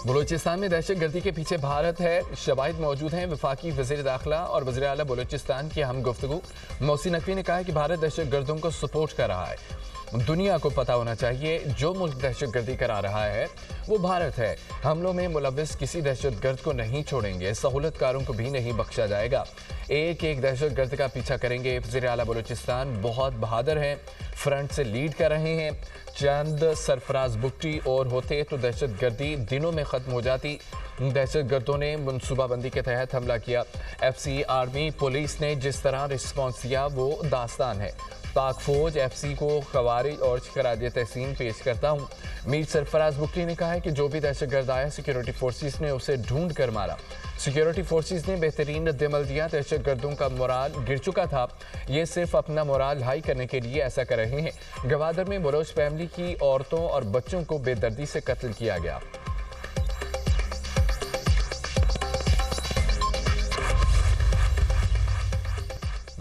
बलूचिस्तान में दहशत गर्दी के पीछे भारत है, शवाहिद मौजूद हैं। वफाकी वज़ीर दाखिला और वज़ीर आला बलूचिस्तान की हम गुफ्तगू। मोहसिन नकवी ने कहा है कि भारत दहशत गर्दों को सपोर्ट कर रहा है। दुनिया को पता होना चाहिए जो मुल्क दहशत गर्दी करा रहा है वो भारत है। हमलों में मुलविस किसी दहशत गर्द को नहीं छोड़ेंगे, सहूलतकारों को भी नहीं बख्शा जाएगा। एक एक दहशत गर्द का पीछा करेंगे। वज़ीर आला बलूचिस्तान बहुत बहादुर हैं, फ्रंट से लीड कर रहे हैं। चंद सरफराज बुगटी और होते तो दहशत गर्दी दिनों में ख़त्म हो जाती। दहशत गर्दों ने मनसूबाबंदी के तहत हमला किया। FC, आर्मी, पुलिस ने जिस तरह रिस्पॉन्स दिया वो दास्तान है। पाक फौज FC को खवारिज और शरादिय तहसीन पेश करता हूँ। मीर सरफराज बुगटी ने कहा है कि जो भी दहशत गर्द आया सिक्योरिटी फोर्सेस ने उसे ढूंढ कर मारा। सिक्योरिटी फोर्सेस ने बेहतरीन रद्द-ए-अमल दिया। दहशत गर्दों का मोराल गिर चुका था, ये सिर्फ अपना मोराल हाई करने के लिए ऐसा कर रहे हैं। गवादर में बलोच फैमिली की औरतों और बच्चों को बेदर्दी से कत्ल किया गया।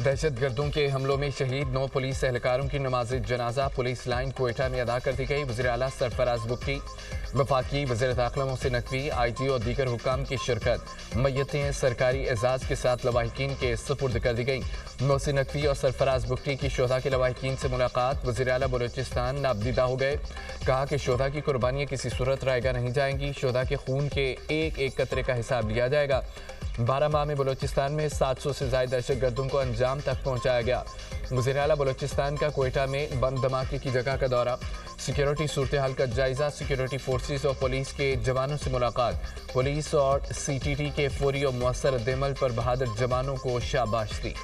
दहशत गर्दों के हमलों में शहीद 9 पुलिस एहलकारों की नमाज जनाजा पुलिस लाइन क्वेटा में अदा कर दी गई। वज़ीर आला सरफराज बुगटी, वफाकी वज़ीर दाखिला मोहसिन नकवी, IG और दीगर हुक्काम की शिरकत। मैयतें सरकारी एजाज़ के साथ लवाहिकीन के सुपुर्द कर दी गई। मोहसिन नकवी और सरफराज बुगटी की शोधा के लवाहिकीन से मुलाकात। वज़ीर आला बलूचिस्तान नाबदीदा हो गए। कहा कि शोधा की कुर्बानियाँ किसी सूरत रायगा नहीं जाएंगी। शोधा के खून के एक एक कतरे का हिसाब लिया जाएगा। 12 माह में बलूचिस्तान में 700 से ज़ायद दहशत गर्दों को अंजाम तक पहुंचाया गया। वज़ीर आला बलूचिस्तान का क्वेटा में बम धमाके की जगह का दौरा। सिक्योरिटी सूरत हाल का जायजा। सिक्योरिटी फोर्सेस और पुलिस के जवानों से मुलाकात। पुलिस और CTT के फौरी और मुअस्सर रद्द-ए-अमल पर बहादुर जवानों को शाबाश दी।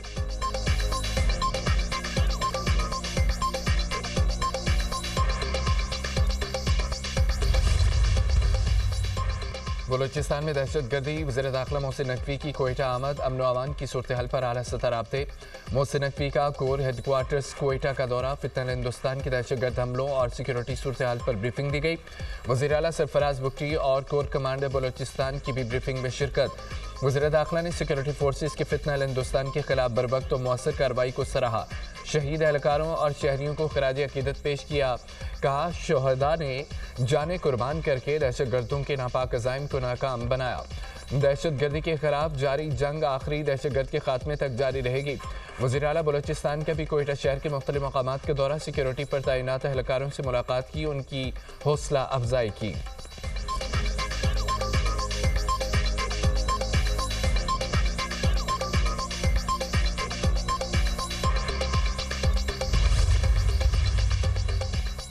बलूचिस्तान में दहशत गर्दी। वज़ीर दाखिला मोहसिन नकवी की क्वेटा आमद। अमन व अमान की सूरत हाल पर आला सतह राब्ते। मोहसिन नकवी का कोर हेडक्वार्टर्स क्वेटा का दौरा। फितनत हिंदुस्तान के दहशत गर्द हमलों और सिक्योरिटी सूरत हाल पर ब्रीफिंग दी गई। वज़ीर आला सरफराज बुगटी और कोर कमांडर बलूचिस्तान की भी ब्रीफिंग में शिरकत। वज़ीर दाखिला ने सिक्योरिटी फोर्सेस के फितनत हिंदुस्तान के खिलाफ बरवक्त और मौसर कार्रवाई को सराहा। शहीद एहलकारों और शहरियों को खराज अकीदत पेश किया। कहा शोहदा ने जाने कुर्बान करके दहशत गर्दों के नापाक अज़ाइम को नाकाम बनाया। दहशत गर्दी के खिलाफ जारी जंग आखिरी दहशत गर्द के खात्मे तक जारी रहेगी। वज़ीर आला बलूचिस्तान का भी क्वेटा शहर के मुख्तलिफ मकामात के दौरा। सिक्योरिटी पर तैनात एहलकारों से मुलाकात की, उनकी हौसला अफजाई की।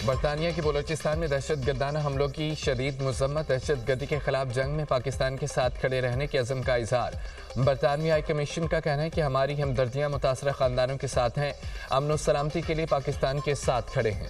बरतानिया की बलूचिस्तान में दहशत गर्दाना हमलों की शदीद मजम्मत। दहशत गर्दी के खिलाफ जंग में पाकिस्तान के साथ खड़े रहने के अज़म का इजहार। बरतानवी हाई कमीशन का कहना है कि हमारी हमदर्दियाँ मुतासरा ख़ानदानों के साथ हैं। अमन और सलामती के लिए पाकिस्तान के साथ खड़े हैं।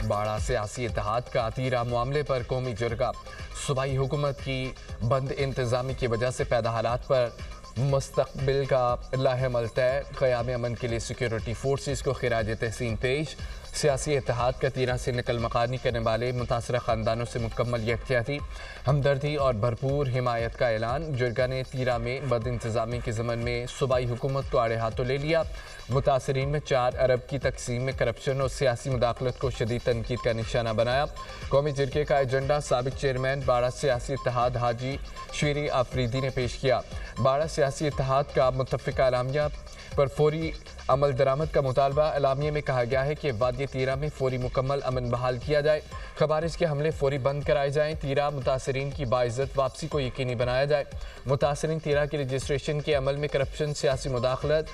बाड़ा सियासी इत्तेहाद का तीरा मामले पर कौमी जरगा। सूबाई हुकूमत की बंद इंतजामी की वजह से पैदा हालात पर मुस्तकबिल का लाहेमल तय। क़याम अमन के लिए सिक्योरिटी फोर्सेस को खिराज तहसीन पेश। सियासी इत्तेहाद का तीरा से नकल मकानी करने वाले मुतासरा ख़ानदानों से मुकम्मल यकजहती, हमदर्दी और भरपूर हिमायत का ऐलान। जुर्गा ने तीरा में बद इंतजामी के ज़मन में सूबाई हुकूमत को आड़े हाथों ले लिया। मुतासरीन में 4 अरब की तकसीम में करप्शन और सियासी मुदाखलत को शदीद तनकीद का निशाना बनाया। कौमी जरगे का एजेंडा साबिक चेयरमैन बाड़ा सियासी इत्तेहाद हाजी शीरी आफरीदी ने पेश किया। बाड़ा सियासी इत्तेहाद का मुत्तफ़िका एलामिया पर फौरी अमल दरामद का मुतालबा। एलामिया में कहा गया है कि वादी तीरा में फौरी मुकम्मल अमन बहाल किया जाए। खवारिज के हमले फौरी बंद कराए जाएँ। तीरा मुतासरीन की बाइज़्ज़त वापसी को यकीनी बनाया जाए। मुतासरीन तीरा के रजिस्ट्रेशन के अमल में करप्शन, सियासी मुदाखलत,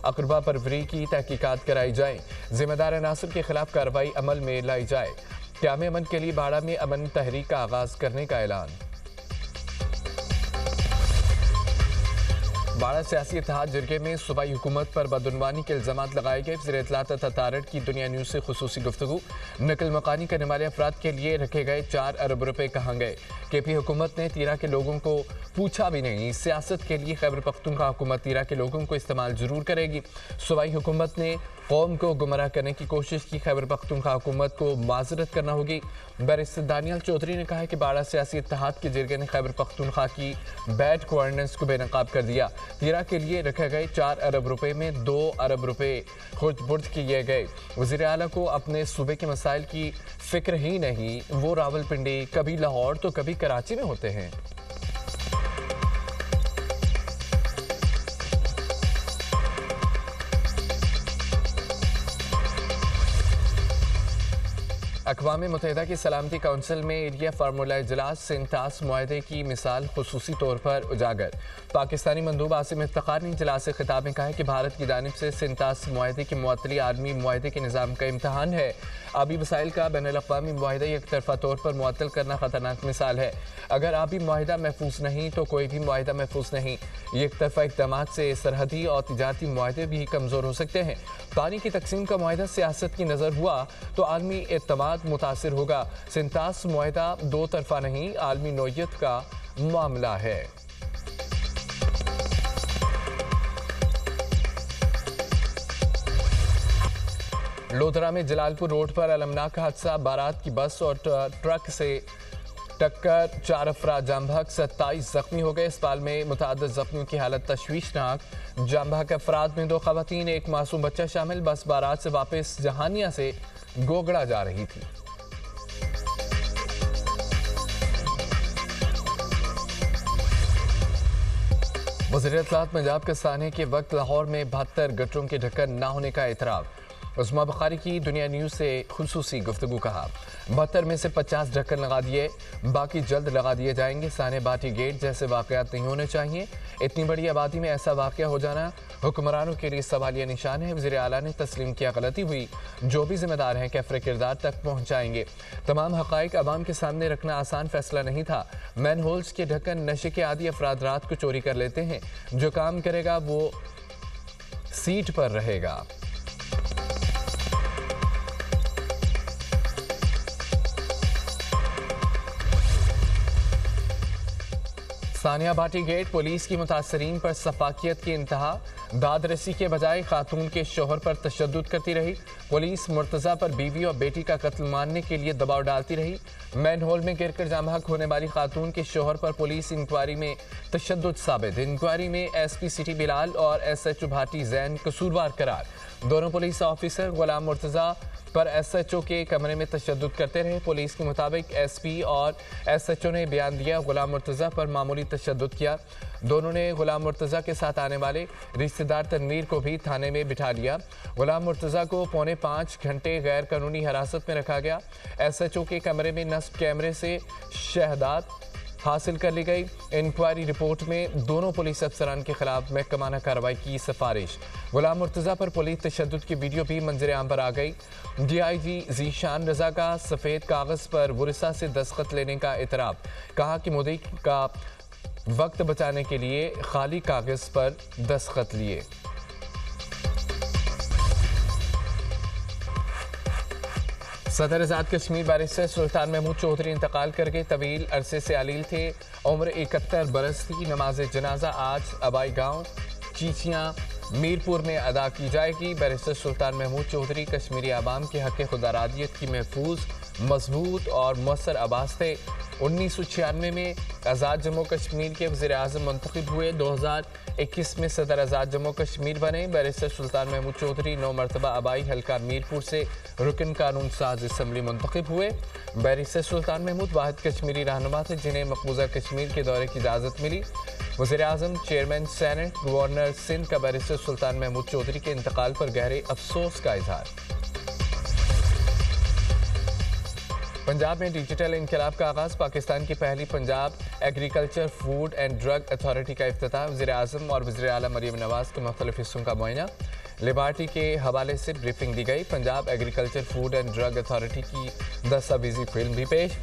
अक़रबा परवरी की तहकीकात कराई जाए। ज़िम्मेदार अनासर के खिलाफ कार्रवाई अमल में लाई जाए। क़याम अमन के लिए बाड़ा में अमन तहरीक का आगाज़ करने का ऐलान। बाड़ा सियासी इत्तेहाद जरगे में सूबाई हुकूमत पर बदउनवानी के इल्ज़ामात लगाए गए। वज़ीर इत्तलात ततारट की दुनिया न्यूज़ से खुसूसी गुफ्तगू। नकल मकानी करने वाले अफराद के लिए रखे गए 4 अरब रुपए कहाँ गए। KP हुकूमत ने तीरा के लोगों को पूछा भी नहीं। सियासत के लिए खैबर पख्तूनख्वा हुकूमत तीरा के लोगों को इस्तेमाल जरूर करेगी। सूबाई हुकूमत ने कौम को गुमराह करने की कोशिश की, खैबर पख्तूनख्वा हुकूमत को माजरत करना होगी। बैरिस्टर दानियल चौधरी ने कहा कि बाड़ा सियासी इत्तेहाद के जरिए ने खैबर पख्तूनख्वा की बैड गवर्नेंस को बेनकाब कर दिया। तीरा के लिए रखे गए 4 अरब रुपए में 2 अरब रुपए खुर्द बुर्द किए गए। वज़ीर आला को अपने सूबे के मसाइल की फिक्र ही नहीं, वो रावलपिंडी कभी लाहौर तो कभी कराची में होते हैं। अक़वाम मुत्तहिदा की सलामती काउंसिल में एरिया फार्मूला इजलास सिंतास मुआहदे की मिसाल खुसूसी तौर पर उजागर। पाकिस्तानी मंदूब आसिम इफ्तिखार ने इजलास खिताब में कहा है कि भारत की जानिब से सिंतास मुआहदे की मुअत्तली आलमी मुआहदे के निज़ाम का इम्तहान है। आबी वसाइल का बैनुल-अक़वामी मुआहदा एक तरफा तौर पर मुअत्तल करना ख़तरनाक मिसाल है। अगर आबी मुआहदा महफूज नहीं तो कोई भी मुआहदा महफूज नहीं। एक तरफा इक़दामात से सरहदी और तिजारती मुआहदे भी कमज़ोर हो सकते हैं। पानी की तकसीम का मुआहदा सियासत की नज़र हुआ तो आलमी एतमाद मुतासिर होगा। सिंतास मुआहदा दो तरफा नहीं, आलमी नौयत का मामला है। लोधरा में जलालपुर रोड पर अलमनाक हादसा, बारात की बस और ट्रक से टक्कर, 4 अफराद जाम बहक, 27 जख्मी हो गए। अस्पताल में मुतअद्दिद जख्मियों की हालत तशवीशनाक। जाम बहक अफराद में 2 खवातीन, 1 मासूम बच्चा शामिल। बस बारात से वापस जहानिया से गोगड़ा जा रही थी। वज़ीर इत्तलात पंजाब के साने के वक्त लाहौर में 72 गटरों के ढक्कन न होने का एतराफ़। उस्मा बुखारी की दुनिया न्यूज़ से खुसूसी गुफ्तगू। कहा 72 में से 50 ढक्कन लगा दिए, बाकी जल्द लगा दिए जाएंगे। साने बाटी गेट जैसे वाक़यात नहीं होने चाहिए। इतनी बड़ी आबादी में ऐसा वाक़या हो जाना हुक्मरानों के लिए सवालिया निशान है। वज़ीर आला ने तस्लीम किया गलती हुई, जो भी जिम्मेदार हैं कैफ़रे किरदार तक पहुँचाएंगे। तमाम हक़ाइक़ अवाम के सामने रखना आसान फैसला नहीं था। मैन होल्स के ढक्कन नशे के आदि अफराद रात को चोरी कर लेते हैं। जो काम करेगा वो सीट पर रहेगा। सानिया भाटी गेट, पुलिस की मुतासरीन पर सफाकियत की इंतहा। दाद रसी के बजाय खातून के शोहर पर तशद्दुद करती रही। पुलिस मुर्तज़ा पर बीवी और बेटी का कत्ल मानने के लिए दबाव डालती रही। मैन होल में गिरकर जाम बहक होने वाली खातून के शोहर पर पुलिस इंक्वायरी में तशद्दुद साबित। इंक्वायरी में एसपी सिटी बिलाल और एसएचओ भाटी जैन कसूरवार करार। दोनों पुलिस ऑफिसर गुलाम मुर्तज़ा पर एसएचओ के कमरे में तशद्दुद करते रहे। पुलिस के मुताबिक एसपी और एसएचओ ने बयान दिया, गुलाम मुर्तज़ा पर मामूली तशद्दुद किया। दोनों ने गुलाम मुर्तज़ा के साथ आने वाले रिश्तेदार तनवीर को भी थाने में बिठा लिया। गुलाम मुर्तज़ा को 4.25 घंटे गैर कानूनी हिरासत में रखा गया। एसएचओ के कमरे में नस्ब कैमरे से शहादत हासिल कर ली गई। इंक्वायरी रिपोर्ट में दोनों पुलिस अफसरान के खिलाफ महकमाना कार्रवाई की सिफारिश। गुलाम मुर्तज़ा पर पुलिस तशद्दुद की वीडियो भी मंजर आम पर आ गई। डीआईजी ज़ीशान रज़ा का सफ़ेद कागज़ पर वरिसा से दस्तखत लेने का इतराफ़। कहा कि मुद्दई का वक्त बचाने के लिए खाली कागज़ पर दस्तखत लिए। सदर आज़ाद कश्मीर बैरिस्टर सुल्तान महमूद चौधरी इंतकाल कर गए। तवील अरसे से अलील थे, उम्र 71 बरस थी। नमाज जनाजा आज अबाई गांव चीचियाँ मीरपुर में अदा की जाएगी। बैरिस्टर सुल्तान महमूद चौधरी कश्मीरी आवाम के हक़ खुदारादियत की महफूज, मजबूत और मौसर आवाज़ थे। 1996 में आज़ाद जम्मू कश्मीर के वज़ीर आज़म मुंतखब हुए। 2021 में सदर आज़ाद जम्मू कश्मीर बने। बैरिस्टर सुल्तान महमूद चौधरी 9 मरतबा आबाई हल्का मीरपुर से रुकन कानून साज असम्बली मुंतखब हुए। बैरिस्टर सुल्तान महमूद वाहिद कश्मीरी रहनुमा थे जिन्हें मकबूजा कश्मीर के दौरे की इजाज़त मिली। वज़ीर आज़म, चेयरमैन सेनेट, गवर्नर सिंध का बैरिस्टर सुल्तान महमूद चौधरी के इंतकाल पर गहरे अफसोस का इजहार। पंजाब में डिजिटल इनकलाब का आगाज़, पाकिस्तान की पहली Punjab agriculture food and drug authority का इफ्तिताह। वज़ीर आज़म और वज़ीर आला मरीम नवाज़ के मुख्तलिफ हिस्सों का मुआयना। लिबर्टी के हवाले से ब्रीफिंग दी गई। Punjab agriculture food and drug authority की दस्तावेजी फिल्म भी पेश।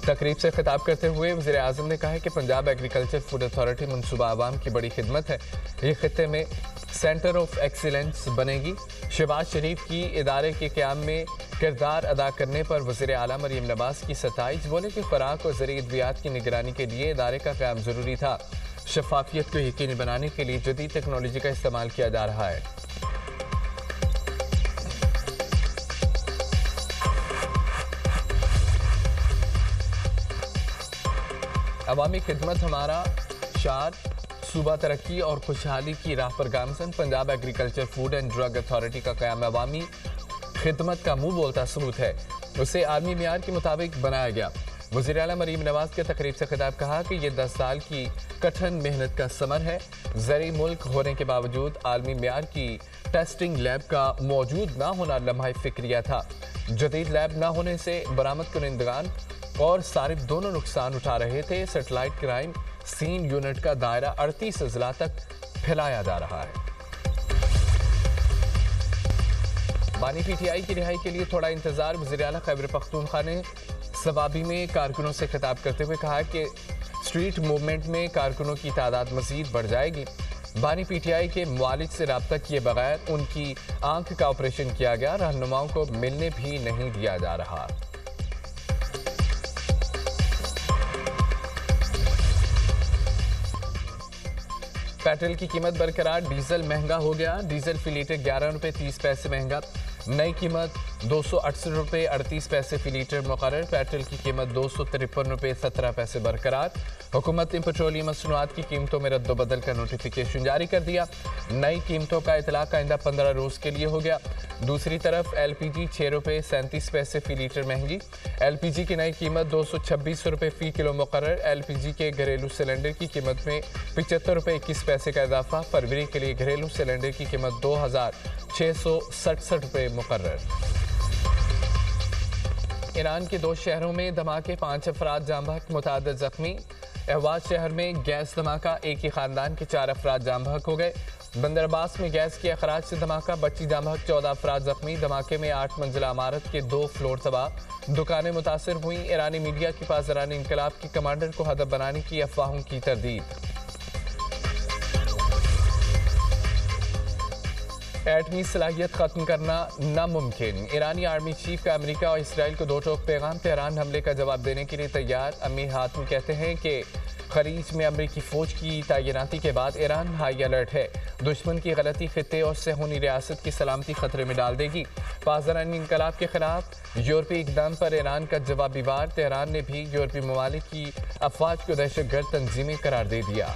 तकरीब से खिताब करते हुए वज़ीर आज़म ने कहा है कि पंजाब एग्रीकल्चर फूड अथॉरिटी मनसूबा आवाम की बड़ी खिदमत है। ये खित्ते में सेंटर ऑफ एक्सीलेंस बनेगी। शहबाज शरीफ की इदारे के क़याम में किरदार अदा करने पर वज़ीर आला मरीम नवाज़ की सताइश। बोले कि खुराक और ज़रूरी अद्वियात की निगरानी के लिए इदारे का क़याम ज़रूरी था। शफाफियत को यकीनी बनाने के लिए जदीद टेक्नोलॉजी का इस्तेमाल किया जा रहा है। عوامی خدمت ہمارا شعار، صوبہ ترقی اور خوشحالی کی راہ پر گامزن۔ Punjab agriculture food and drug authority کا قیام عوامی خدمت کا منہ بولتا ثبوت ہے، اسے عالمی معیار کے مطابق بنایا گیا۔ وزیر اعلیٰ مریم نواز کے تقریب سے خطاب کہا کہ یہ 10 سال کی کٹھن محنت کا ثمر ہے۔ زرعی ملک ہونے کے باوجود عالمی معیار کی ٹیسٹنگ لیب کا موجود نہ ہونا لمحہ فکریہ تھا۔ جدید لیب نہ ہونے سے برآمد کنندگان اور صارف دونوں نقصان اٹھا رہے تھے۔ سیٹلائٹ کرائم سین یونٹ کا دائرہ 38 اضلاع تک پھیلایا جا رہا ہے۔ بانی پی ٹی آئی کی رہائی کے لیے تھوڑا انتظار۔ وزیر اعلیٰ خیبر پختونخوا نے ثوابی میں کارکنوں سے خطاب کرتے ہوئے کہا کہ اسٹریٹ موومنٹ میں کارکنوں کی تعداد مزید بڑھ جائے گی۔ بانی پی ٹی آئی کے معالج سے رابطہ کیے بغیر ان کی آنکھ کا آپریشن کیا گیا، رہنماؤں کو ملنے بھی نہیں دیا جا رہا۔ پیٹرول کی قیمت برقرار، ڈیزل مہنگا ہو گیا۔ ڈیزل فی لیٹر 11 روپے 30 پیسے مہنگا، نئی قیمت 268 روپے 38 پیسے فی لیٹر مقرر۔ پیٹرول کی قیمت 253 روپے 17 پیسے برقرار۔ حکومت نے پیٹرولیم مصنوعات کی قیمتوں میں رد و بدل کا نوٹیفیکیشن جاری کر دیا۔ نئی قیمتوں کا اطلاق آئندہ 15 روز کے لیے ہو گیا۔ دوسری طرف ایل پی جی 6 روپے 37 پیسے فی لیٹر مہنگی۔ ایل پی جی کی نئی قیمت 226 روپے فی کلو مقرر۔ ایل پی جی کے گھریلو سلنڈر کی قیمت میں 75 روپے 21 پیسے کا اضافہ۔ فروری کے لیے گھریلو سلنڈر کی قیمت 2667 روپے مقرر۔ ایران کے 2 شہروں میں دھماکے، 5 افراد جاں بحق، متعدد زخمی۔ احواز شہر میں گیس دھماکہ، ایک ہی خاندان کے 4 افراد جاں بحق ہو گئے۔ بندر عباس میں گیس کے اخراج سے دھماکہ، بچی جاں بحق، 14 افراد زخمی۔ دھماکے میں 8 منزلہ عمارت کے 2 فلور تباہ، دکانیں متاثر ہوئیں۔ ایرانی میڈیا کی پاسداران انقلاب کے کمانڈر کو ہدف بنانے کی افواہوں کی تردید۔ ایٹمی صلاحیت ختم کرنا ناممکن، ایرانی آرمی چیف کا امریکہ اور اسرائیل کو 2 ٹوک پیغام۔ تہران حملے کا جواب دینے کے لیے تیار۔ امیر حاتمی کہتے ہیں کہ خلیج میں امریکی فوج کی تعیناتی کے بعد ایران ہائی الرٹ ہے، دشمن کی غلطی خطے اور صہیونی ریاست کی سلامتی خطرے میں ڈال دے گی۔ پاسداران انقلاب کے خلاف یورپی اقدام پر ایران کا جوابی وار، تہران نے بھی یورپی ممالک کی افواج کو دہشت گرد تنظیمیں قرار دے دیا۔